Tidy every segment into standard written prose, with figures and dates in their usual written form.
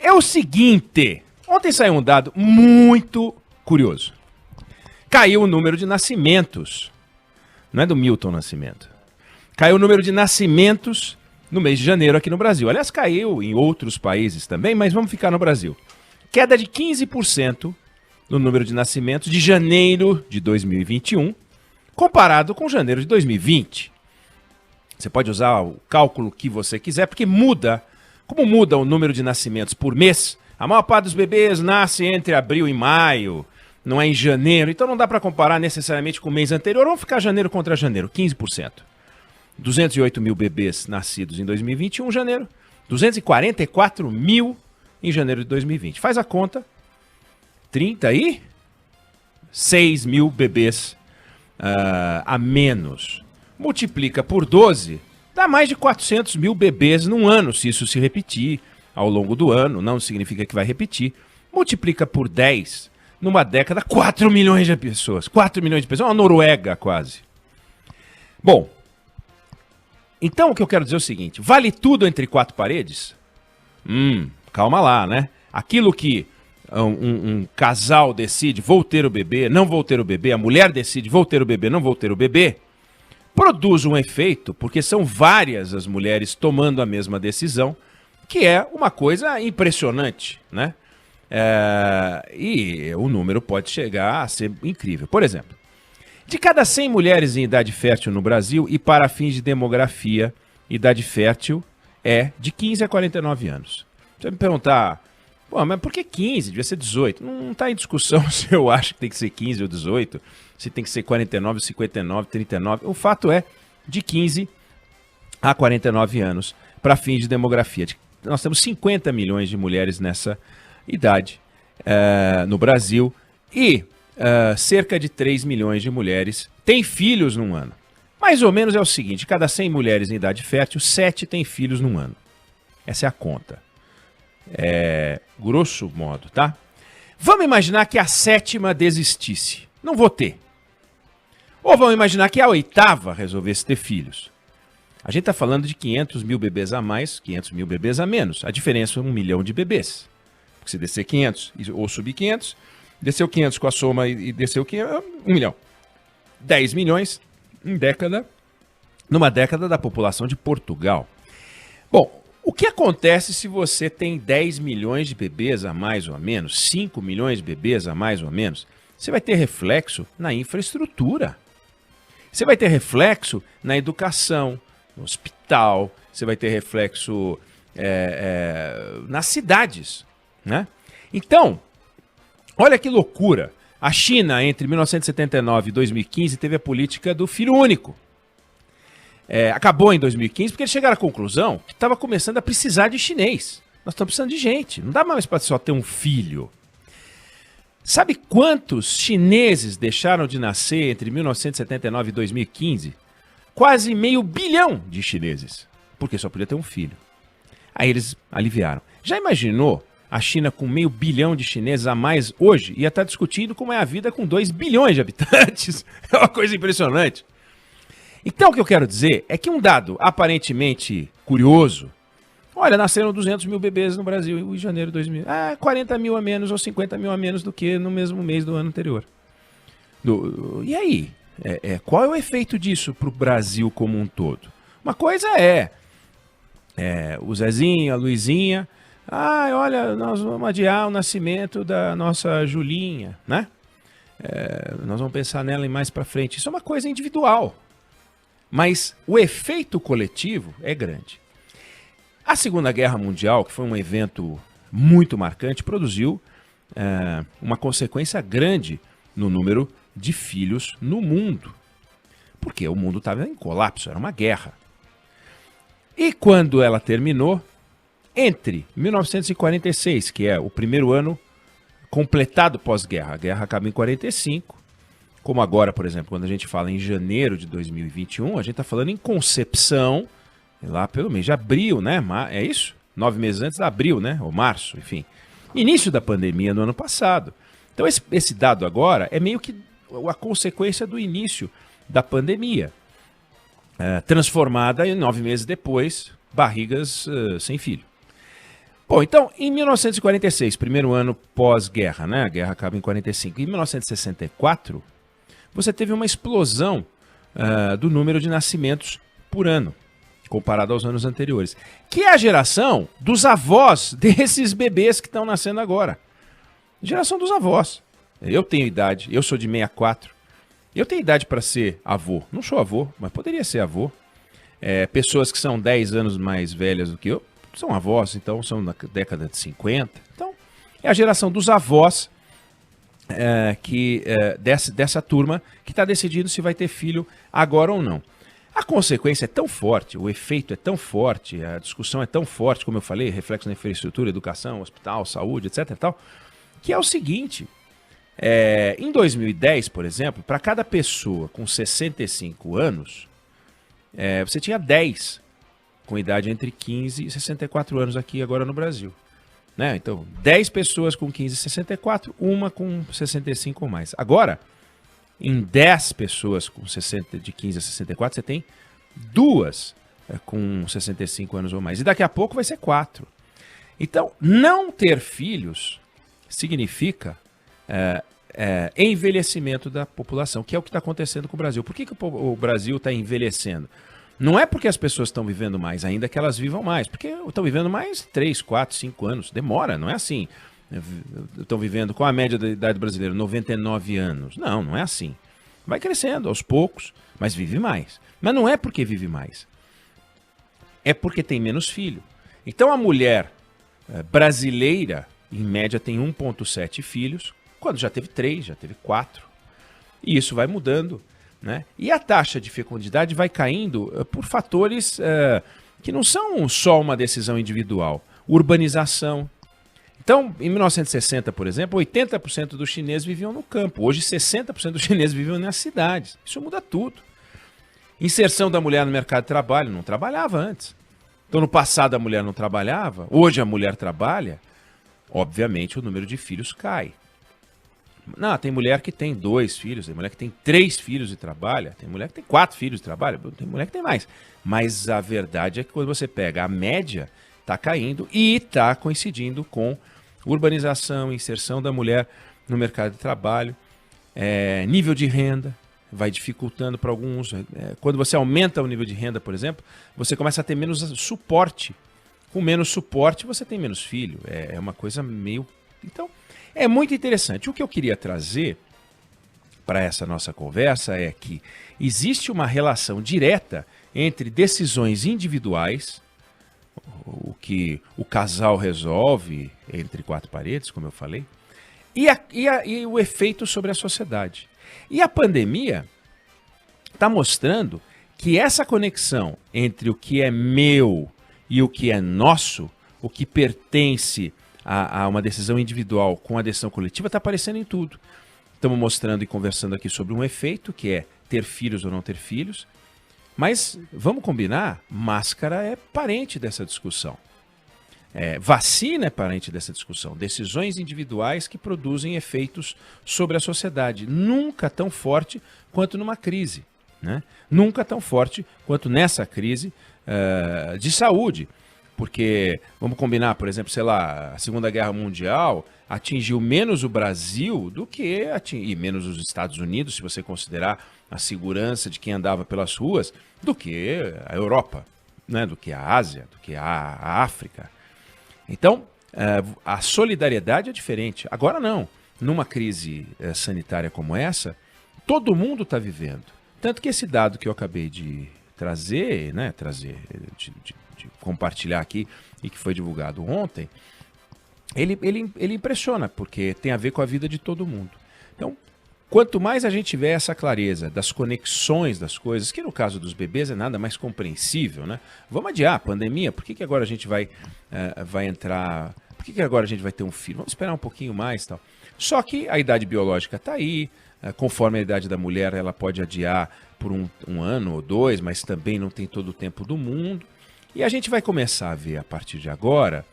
É o seguinte, ontem saiu um dado muito curioso. Caiu o número de nascimentos, não é do Milton Nascimento. Caiu o número de nascimentos no mês de janeiro aqui no Brasil. Aliás, caiu em outros países também, mas vamos ficar no Brasil. Queda de 15% no número de nascimentos de janeiro de 2021, comparado com janeiro de 2020. Você pode usar o cálculo que você quiser, porque muda. Como muda o número de nascimentos por mês, a maior parte dos bebês nasce entre abril e maio, não é em janeiro, então não dá para comparar necessariamente com o mês anterior. Vamos ficar janeiro contra janeiro, 15%. 208 mil bebês nascidos em 2021, janeiro. 244 mil em janeiro de 2020. Faz a conta. 36 mil bebês a menos. Multiplica por 12, dá mais de 400 mil bebês num ano, se isso se repetir ao longo do ano. Não significa que vai repetir. Multiplica por 10, numa década, 4 milhões de pessoas. 4 milhões de pessoas, uma Noruega quase. Bom, então o que eu quero dizer é o seguinte, vale tudo entre quatro paredes? Calma lá, né? Aquilo que um casal decide, vou ter o bebê, não vou ter o bebê, a mulher decide, vou ter o bebê, não vou ter o bebê, produz um efeito, porque são várias as mulheres tomando a mesma decisão, que é uma coisa impressionante, né? E o número pode chegar a ser incrível. Por exemplo, de cada 100 mulheres em idade fértil no Brasil, e para fins de demografia, idade fértil é de 15 a 49 anos. Você vai me perguntar, pô, mas por que 15? Devia ser 18. Não está em discussão se eu acho que tem que ser 15 ou 18, se tem que ser 49, 59, 39. O fato é de 15 a 49 anos para fins de demografia. Nós temos 50 milhões de mulheres nessa idade no Brasil e cerca de 3 milhões de mulheres têm filhos num ano. Mais ou menos é o seguinte, cada 100 mulheres em idade fértil, 7 têm filhos num ano. Essa é a conta. Grosso modo, tá? Vamos imaginar que a 7ª desistisse. Não vou ter. Ou vamos imaginar que a 8ª resolvesse ter filhos. A gente está falando de 500 mil bebês a mais, 500 mil bebês a menos. A diferença é 1 milhão de bebês. Porque se descer 500 ou subir 500, desceu 500 com a soma e desceu 500, 1 milhão. 10 milhões em década, numa década da população de Portugal. Bom, o que acontece se você tem 10 milhões de bebês a mais ou a menos, 5 milhões de bebês a mais ou a menos? Você vai ter reflexo na infraestrutura. Você vai ter reflexo na educação, no hospital, você vai ter reflexo nas cidades, né? Então, olha que loucura. A China, entre 1979 e 2015, teve a política do filho único. Acabou em 2015 porque eles chegaram à conclusão que estava começando a precisar de chinês. Nós estamos precisando de gente. Não dá mais para só ter um filho. Sabe quantos chineses deixaram de nascer entre 1979 e 2015? Quase 500 milhões de chineses. Porque só podia ter um filho. Aí eles aliviaram. Já imaginou a China com 500 milhões de chineses a mais hoje? Ia estar discutindo como é a vida com 2 bilhões de habitantes. É uma coisa impressionante. Então o que eu quero dizer é que um dado aparentemente curioso, olha, nasceram 200 mil bebês no Brasil em janeiro de 2000. 40 mil a menos ou 50 mil a menos do que no mesmo mês do ano anterior. E aí? Qual é o efeito disso para o Brasil como um todo? Uma coisa o Zezinho, a Luizinha, olha, nós vamos adiar o nascimento da nossa Julinha, né? Nós vamos pensar nela mais para frente. Isso é uma coisa individual. Mas o efeito coletivo é grande. A Segunda Guerra Mundial, que foi um evento muito marcante, produziu uma consequência grande no número de filhos no mundo. Porque o mundo estava em colapso, era uma guerra. E quando ela terminou, entre 1946, que é o primeiro ano completado pós-guerra, a guerra acaba em 45, como agora, por exemplo, quando a gente fala em janeiro de 2021, a gente está falando em concepção, lá pelo mês de abril, né? É isso? 9 meses antes de abril, né? Ou março, enfim. Início da pandemia no ano passado. Então esse dado agora é meio que a consequência do início da pandemia. Transformada em 9 meses depois, barrigas sem filho. Bom, então, em 1946, primeiro ano pós-guerra, né? A guerra acaba em 45. Em 1964, você teve uma explosão do número de nascimentos por ano, comparado aos anos anteriores, que é a geração dos avós desses bebês que estão nascendo agora. Geração dos avós. Eu tenho idade, eu sou de 64. Eu tenho idade para ser avô. Não sou avô, mas poderia ser avô. Pessoas que são 10 anos mais velhas do que eu são avós, então são na década de 50. Então, é a geração dos avós dessa turma que está decidindo se vai ter filho agora ou não. A consequência é tão forte, o efeito é tão forte, a discussão é tão forte, como eu falei, reflexo na infraestrutura, educação, hospital, saúde, etc. e tal, que é o seguinte, em 2010, por exemplo, para cada pessoa com 65 anos, você tinha 10 com idade entre 15 e 64 anos aqui agora no Brasil. Né? Então, 10 pessoas com 15 e 64, uma com 65 ou mais. Agora, em 10 pessoas com de 15 a 64, você tem 2 com 65 anos ou mais. E daqui a pouco vai ser 4. Então, não ter filhos significa envelhecimento da população, que é o que está acontecendo com o Brasil. Por que o Brasil está envelhecendo? Não é porque as pessoas estão vivendo mais, ainda que elas vivam mais, porque estão vivendo mais 3, 4, 5 anos. Demora, não é assim. Estão vivendo com a média da idade brasileira, 99 anos. Não, não é assim. Vai crescendo aos poucos, mas vive mais. Mas não é porque vive mais. É porque tem menos filho. Então a mulher brasileira, em média, tem 1,7 filhos, quando já teve 3, já teve 4. E isso vai mudando. Né? E a taxa de fecundidade vai caindo por fatores que não são só uma decisão individual. Urbanização. Então, em 1960, por exemplo, 80% dos chineses viviam no campo. Hoje, 60% dos chineses viviam nas cidades. Isso muda tudo. Inserção da mulher no mercado de trabalho. Não trabalhava antes. Então, no passado, a mulher não trabalhava. Hoje, a mulher trabalha. Obviamente, o número de filhos cai. Não, tem mulher que tem 2 filhos, tem mulher que tem 3 filhos e trabalha, tem mulher que tem 4 filhos e trabalha, tem mulher que tem mais. Mas a verdade é que quando você pega a média, está caindo e está coincidindo com urbanização, inserção da mulher no mercado de trabalho, nível de renda, vai dificultando para alguns. Quando você aumenta o nível de renda, por exemplo, você começa a ter menos suporte. Com menos suporte, você tem menos filho. É uma coisa meio... Então... É muito interessante. O que eu queria trazer para essa nossa conversa é que existe uma relação direta entre decisões individuais, o que o casal resolve entre 4 paredes, como eu falei, e o efeito sobre a sociedade. E a pandemia está mostrando que essa conexão entre o que é meu e o que é nosso, o que pertence a uma decisão individual com a decisão coletiva, está aparecendo em tudo. Estamos mostrando e conversando aqui sobre um efeito, que é ter filhos ou não ter filhos. Mas, vamos combinar, máscara é parente dessa discussão. Vacina é parente dessa discussão. Decisões individuais que produzem efeitos sobre a sociedade. Nunca tão forte quanto numa crise. Né? Nunca tão forte quanto nessa crise de saúde. Porque, vamos combinar, por exemplo, sei lá, a Segunda Guerra Mundial atingiu menos o Brasil do que e menos os Estados Unidos, se você considerar a segurança de quem andava pelas ruas, do que a Europa, né? Do que a Ásia, do que a África. Então, a solidariedade é diferente. Agora não. Numa crise sanitária como essa, todo mundo está vivendo. Tanto que esse dado que eu acabei de trazer, né, de compartilhar aqui e que foi divulgado ontem, ele impressiona, porque tem a ver com a vida de todo mundo. Então, quanto mais a gente tiver essa clareza das conexões das coisas, que no caso dos bebês é nada mais compreensível, né? Vamos adiar a pandemia, por que agora a gente vai entrar... Por que agora a gente vai ter um filho? Vamos esperar um pouquinho mais e tal. Só que a idade biológica está aí, conforme a idade da mulher, ela pode adiar por um ano ou 2, mas também não tem todo o tempo do mundo. E a gente vai começar a ver a partir de agora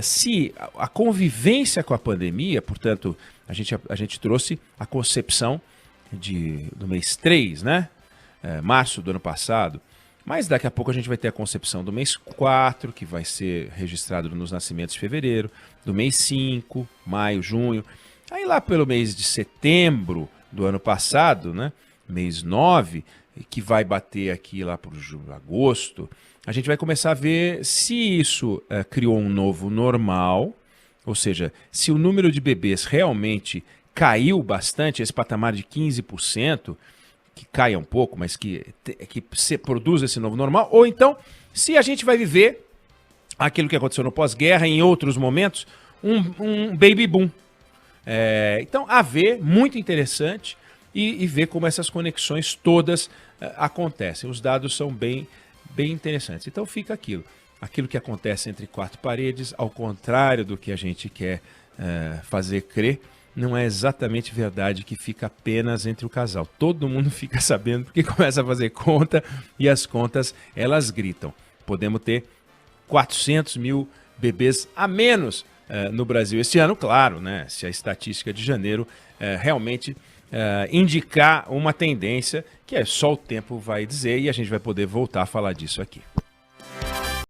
se a convivência com a pandemia, portanto, a gente trouxe a concepção do mês 3, né? Março do ano passado, Mas daqui a pouco a gente vai ter a concepção do mês 4, que vai ser registrado nos nascimentos de fevereiro, do mês 5, maio, junho. Aí lá pelo mês de setembro do ano passado, né, mês 9, que vai bater aqui lá para agosto, a gente vai começar a ver se isso criou um novo normal, ou seja, se o número de bebês realmente caiu bastante, esse patamar de 15%, que caia um pouco, mas que se produza esse novo normal, ou então, se a gente vai viver aquilo que aconteceu no pós-guerra, em outros momentos, um baby boom. Então, a ver, muito interessante, e ver como essas conexões todas acontecem. Os dados são bem interessantes. Então, fica aquilo que acontece entre quatro paredes, ao contrário do que a gente quer fazer crer, não é exatamente verdade que fica apenas entre o casal. Todo mundo fica sabendo porque começa a fazer conta e as contas, elas gritam. Podemos ter 400 mil bebês a menos no Brasil este ano, claro, né? Se a estatística de janeiro realmente indicar uma tendência que só o tempo vai dizer e a gente vai poder voltar a falar disso aqui.